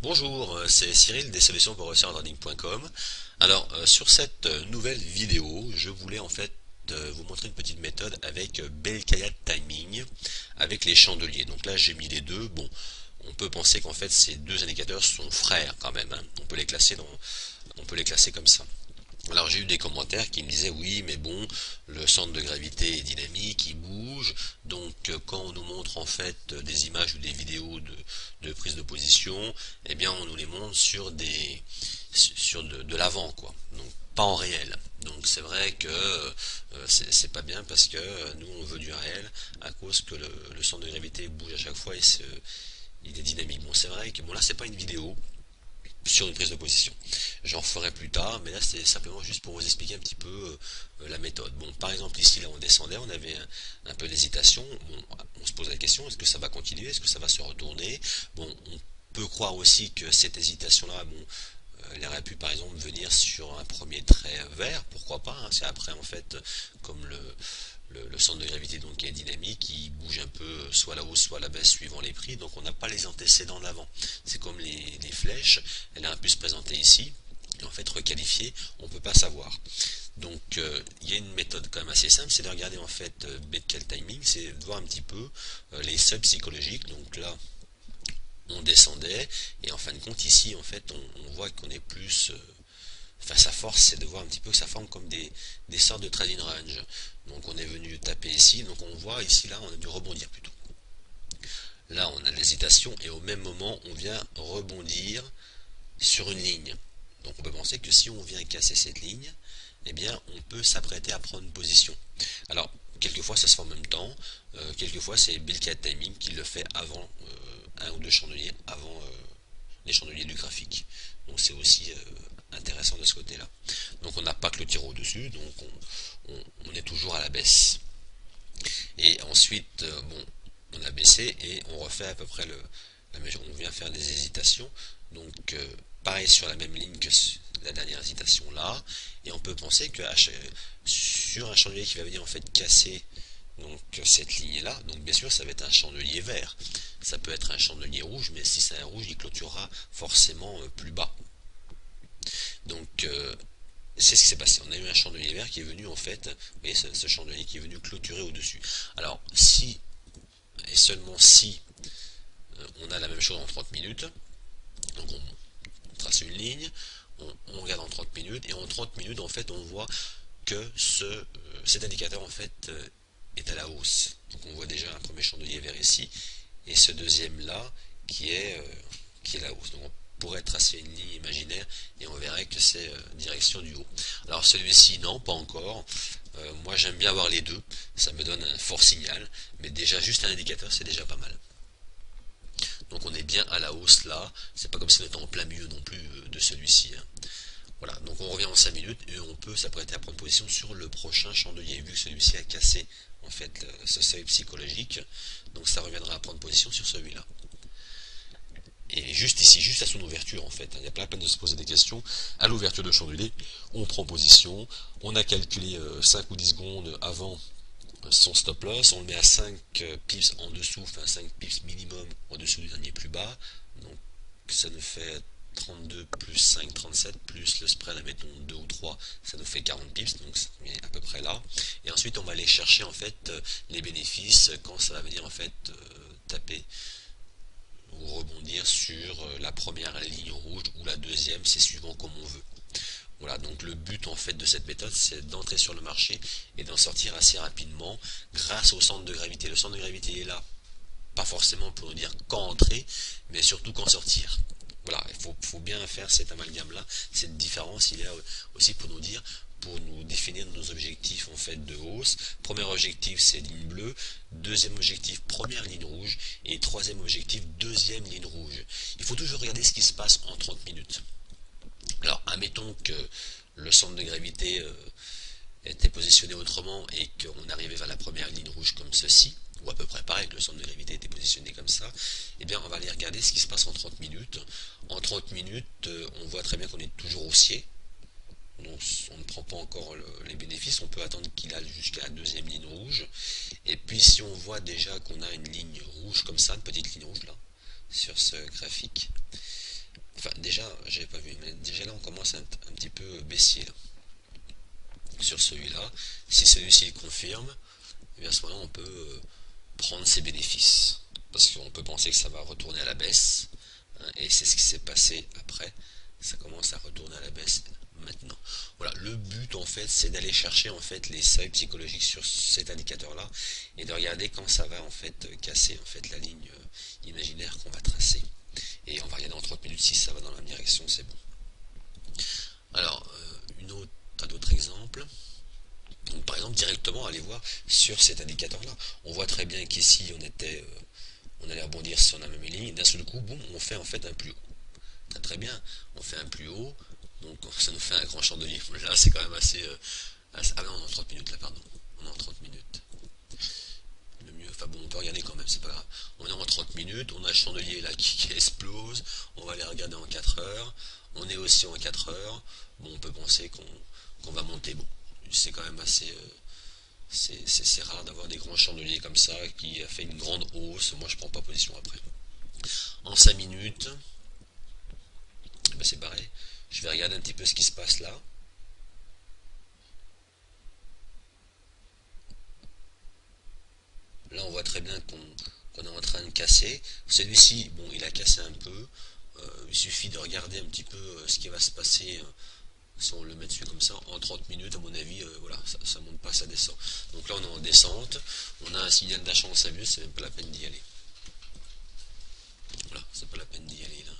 Bonjour, c'est Cyril des solutions pour réussir en trading.com. Alors, sur cette nouvelle vidéo, je voulais en fait vous montrer une petite méthode avec Belkaya Timing, avec les chandeliers. Donc là, j'ai mis les deux. Bon, on peut penser qu'en fait ces deux indicateurs sont frères quand même, hein. On peut les classer comme ça. Alors j'ai eu des commentaires qui me disaient oui mais bon, le centre de gravité est dynamique, il bouge, donc quand on nous montre en fait des images ou des vidéos de prise de position, eh bien on nous les montre sur de l'avant quoi, donc pas en réel. Donc c'est vrai que c'est pas bien parce que nous on veut du réel à cause que le centre de gravité bouge à chaque fois il est dynamique. Bon c'est vrai que bon là c'est pas une vidéo sur une prise de position. J'en ferai plus tard, mais là c'est simplement juste pour vous expliquer un petit peu la méthode. Bon, par exemple ici là on descendait, on avait un peu d'hésitation. Bon, on se pose la question, est-ce que ça va continuer, est-ce que ça va se retourner. Bon, on peut croire aussi que cette hésitation là, bon, elle aurait pu par exemple venir sur un premier trait vert, pourquoi pas, hein. C'est après en fait comme le centre de gravité donc qui est dynamique, il bouge un peu soit à la hausse soit à la baisse suivant les prix, donc on n'a pas les antécédents d'avant. C'est comme les flèches, elle a un peu se présenter ici, et en fait requalifier, on ne peut pas savoir. Donc il y a une méthode quand même assez simple, c'est de regarder en fait quel timing, c'est de voir un petit peu les seuils psychologiques. Donc là on descendait, et en fin de compte ici en fait on voit qu'on est plus enfin sa force c'est de voir un petit peu que ça forme comme des sortes de trading range. Donc on est venu taper ici, donc on voit ici là on a dû rebondir plutôt. Là on a l'hésitation et au même moment on vient rebondir sur une ligne. Donc on peut penser que si on vient casser cette ligne, eh bien on peut s'apprêter à prendre une position. Alors quelquefois ça se fait en même temps, quelquefois c'est Bill Cat Timing qui le fait avant un ou deux chandeliers, avant les chandeliers du graphique. Donc c'est aussi intéressant de ce côté-là. Donc on n'a pas que le tir au-dessus, donc on est toujours à la baisse. Et ensuite, bon, on a baissé et on refait à peu près la mesure. On vient faire des hésitations. Donc pareil sur la même ligne que la dernière hésitation là. Et on peut penser que sur un chandelier qui va venir en fait casser donc cette ligne là, donc bien sûr ça va être un chandelier vert. Ça peut être un chandelier rouge, mais si c'est un rouge, il clôturera forcément plus bas. Donc c'est ce qui s'est passé. On a eu un chandelier vert qui est venu en fait, vous voyez ce chandelier qui est venu clôturer au-dessus. Alors si et seulement si on a la même chose en 30 minutes, donc on trace une ligne, on regarde en 30 minutes, et en 30 minutes en fait on voit que cet indicateur en fait est à la hausse. Donc on voit déjà un premier chandelier vert ici, et ce deuxième là qui est la hausse. Donc on pourrait tracer une ligne imaginaire et on verrait que c'est direction du haut. Alors celui-ci non, pas encore. Moi j'aime bien avoir les deux, ça me donne un fort signal, mais déjà juste un indicateur c'est déjà pas mal. Donc on est bien à la hausse là, c'est pas comme si on était en plein milieu non plus de celui-ci, hein. Voilà, donc on revient en 5 minutes et on peut s'apprêter à prendre position sur le prochain chandelier, vu que celui-ci a cassé en fait ce seuil psychologique, donc ça reviendra à prendre position sur celui-là. Et juste ici, juste à son ouverture en fait, il n'y a pas la peine de se poser des questions. À l'ouverture de chandelier, on prend position, on a calculé 5 ou 10 secondes avant son stop loss, on le met à 5 pips en dessous, enfin 5 pips minimum en dessous du dernier plus bas, donc ça nous fait 32 plus 5, 37, plus le spread, admettons 2 ou 3, ça nous fait 40 pips, donc c'est à peu près là. Et ensuite on va aller chercher en fait les bénéfices quand ça va venir en fait taper ou rebondir sur la première ligne rouge ou la deuxième, c'est suivant comme on veut. Voilà, donc le but en fait de cette méthode, c'est d'entrer sur le marché et d'en sortir assez rapidement grâce au centre de gravité. Le centre de gravité est là, pas forcément pour nous dire quand entrer, mais surtout quand sortir. Voilà, il faut bien faire cet amalgame-là, cette différence, il est là aussi pour nous dire, pour nous définir nos objectifs en fait de hausse. Premier objectif c'est ligne bleue, deuxième objectif première ligne rouge, et troisième objectif deuxième ligne rouge. Il faut toujours regarder ce qui se passe en 30 minutes. Alors, admettons que le centre de gravité était positionné autrement et qu'on arrivait vers la première ligne rouge comme ceci, ou à peu près pareil, que le centre de gravité était positionné comme ça, eh bien on va aller regarder ce qui se passe en 30 minutes. En 30 minutes, on voit très bien qu'on est toujours haussier, donc on ne prend pas encore les bénéfices, on peut attendre qu'il aille jusqu'à la deuxième ligne rouge, et puis si on voit déjà qu'on a une ligne rouge comme ça, une petite ligne rouge là, sur ce graphique, enfin déjà, j'avais pas vu, mais déjà là on commence un petit peu baissier là, sur celui-là. Si celui-ci il confirme, et bien à ce moment-là on peut prendre ses bénéfices. Parce qu'on peut penser que ça va retourner à la baisse, hein, et c'est ce qui s'est passé après. Ça commence à retourner à la baisse maintenant. Voilà, le but en fait c'est d'aller chercher en fait les seuils psychologiques sur cet indicateur là et de regarder quand ça va en fait casser en fait la ligne imaginaire qu'on va tracer. Et on va regarder en 30 minutes si ça va dans la même direction, c'est bon. Alors, un autre exemple. Donc, par exemple, directement aller voir sur cet indicateur-là. On voit très bien qu'ici on allait rebondir sur la même ligne. D'un seul coup, boum, on fait en fait un plus haut. Très très bien, on fait un plus haut. Donc ça nous fait un grand chandelier. Là, c'est quand même ah non, on est en 30 minutes là, pardon. On est en 30 minutes. Le mieux, enfin bon, on peut regarder quand même, c'est pas grave. On est en 30 minutes, on a un chandelier là qui explose. On va aller regarder en 4 heures. On est aussi en 4 heures. Bon, on peut penser qu'on va monter. Bon, c'est quand même assez. C'est rare d'avoir des grands chandeliers comme ça qui a fait une grande hausse. Moi, je prends pas position après. En 5 minutes, ben c'est pareil. Je vais regarder un petit peu ce qui se passe là. Là, on voit très bien qu'on est en train de casser. Celui-ci, bon, il a cassé un peu. Il suffit de regarder un petit peu ce qui va se passer si on le met dessus comme ça. En 30 minutes, à mon avis, voilà, ça monte pas, ça descend. Donc là, on est en descente. On a un signal d'achat en s'amuse, c'est même pas la peine d'y aller. Voilà, c'est pas la peine d'y aller là.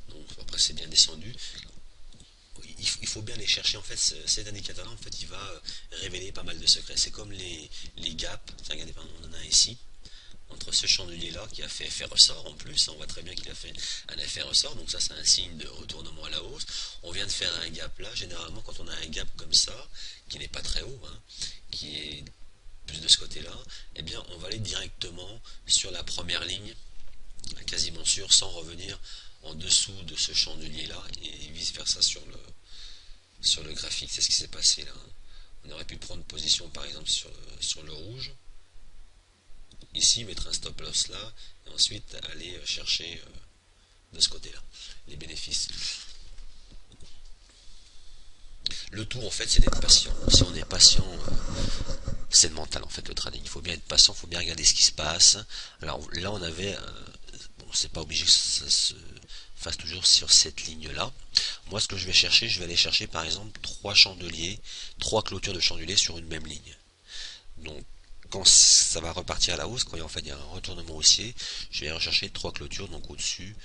Donc après, c'est bien descendu. Il faut bien aller chercher en fait cet indicateur là en fait il va révéler pas mal de secrets. C'est comme les gaps. Regardez, pardon, on en a ici entre ce chandelier là qui a fait effet ressort en plus, on voit très bien qu'il a fait un effet ressort, donc ça c'est un signe de retournement à la hausse. On vient de faire un gap là. Généralement quand on a un gap comme ça qui n'est pas très haut, hein, qui est plus de ce côté là, eh bien on va aller directement sur la première ligne, quasiment sûr, sans revenir en dessous de ce chandelier là et vice versa sur le graphique. C'est ce qui s'est passé là. On aurait pu prendre position par exemple sur le rouge, ici mettre un stop loss là, et ensuite aller chercher de ce côté là les bénéfices. Le tout en fait c'est d'être patient. Si on est patient, c'est le mental en fait le trading. Il faut bien être patient, il faut bien regarder ce qui se passe. Alors là on avait bon, c'est pas obligé que ça se fasse toujours sur cette ligne là. Moi ce que je vais chercher, je vais aller chercher par exemple trois chandeliers, trois clôtures de chandeliers sur une même ligne. Donc quand ça va repartir à la hausse, quand il y a un retournement haussier, je vais rechercher trois clôtures donc au-dessus.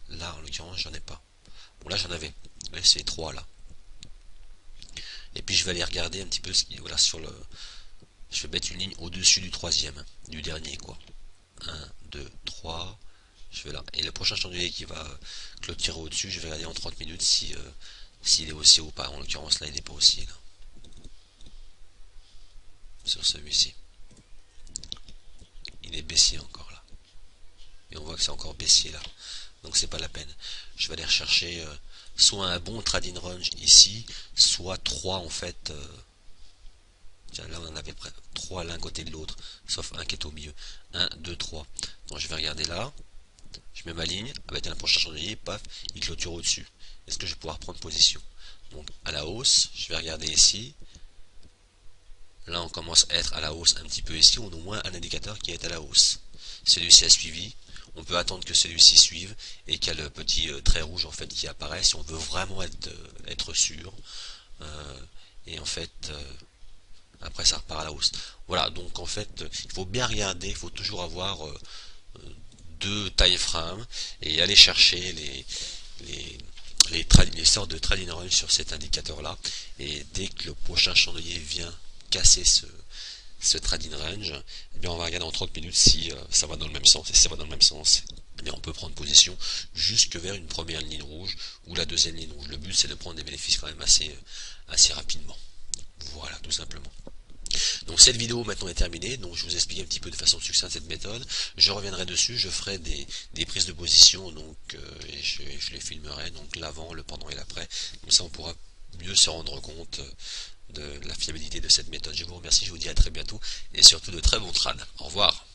Là en l'occurrence j'en ai pas. Bon là j'en avais. Mais c'est trois là. Et puis je vais aller regarder un petit peu ce qui, voilà, sur le. Je vais mettre une ligne au-dessus du troisième, du dernier quoi. 1, 2, 3. Je vais là. Et le prochain chandelier qui va clôturer au-dessus, je vais regarder en 30 minutes si s'il est haussier ou pas. En l'occurrence là il n'est pas haussier là. Sur celui-ci. Il est baissier encore là. Et on voit que c'est encore baissier là. Donc c'est pas la peine. Je vais aller rechercher soit un bon trading range ici, soit trois en fait. Tiens, là on en avait près 3 l'un côté de l'autre, sauf un qui est au milieu. 1, 2, 3. Donc je vais regarder là. Je mets ma ligne, avec un prochain chandelier, paf, il clôture au-dessus. Est-ce que je vais pouvoir prendre position? Donc à la hausse, je vais regarder ici. Là on commence à être à la hausse un petit peu ici, on a au moins un indicateur qui est à la hausse. Celui-ci a suivi. On peut attendre que celui-ci suive et qu'il y a le petit trait rouge en fait qui apparaît si on veut vraiment être sûr. Et en fait, après ça repart à la hausse. Voilà, donc en fait, il faut bien regarder, il faut toujours avoir deux time frames et aller chercher les sortes de trading range sur cet indicateur là. Et dès que le prochain chandelier vient casser ce trading range, eh bien on va regarder en 30 minutes si ça va dans le même sens. Et si ça va dans le même sens, eh bien on peut prendre position jusque vers une première ligne rouge ou la deuxième ligne rouge. Le but c'est de prendre des bénéfices quand même assez rapidement. Voilà, tout simplement. Donc cette vidéo maintenant est terminée, donc je vous explique un petit peu de façon succincte cette méthode. Je reviendrai dessus, je ferai des prises de position, donc et je les filmerai, donc l'avant, le pendant et l'après. Comme ça on pourra mieux se rendre compte de la fiabilité de cette méthode. Je vous remercie, je vous dis vous dis à très bientôt et surtout de très bons trades. Au revoir.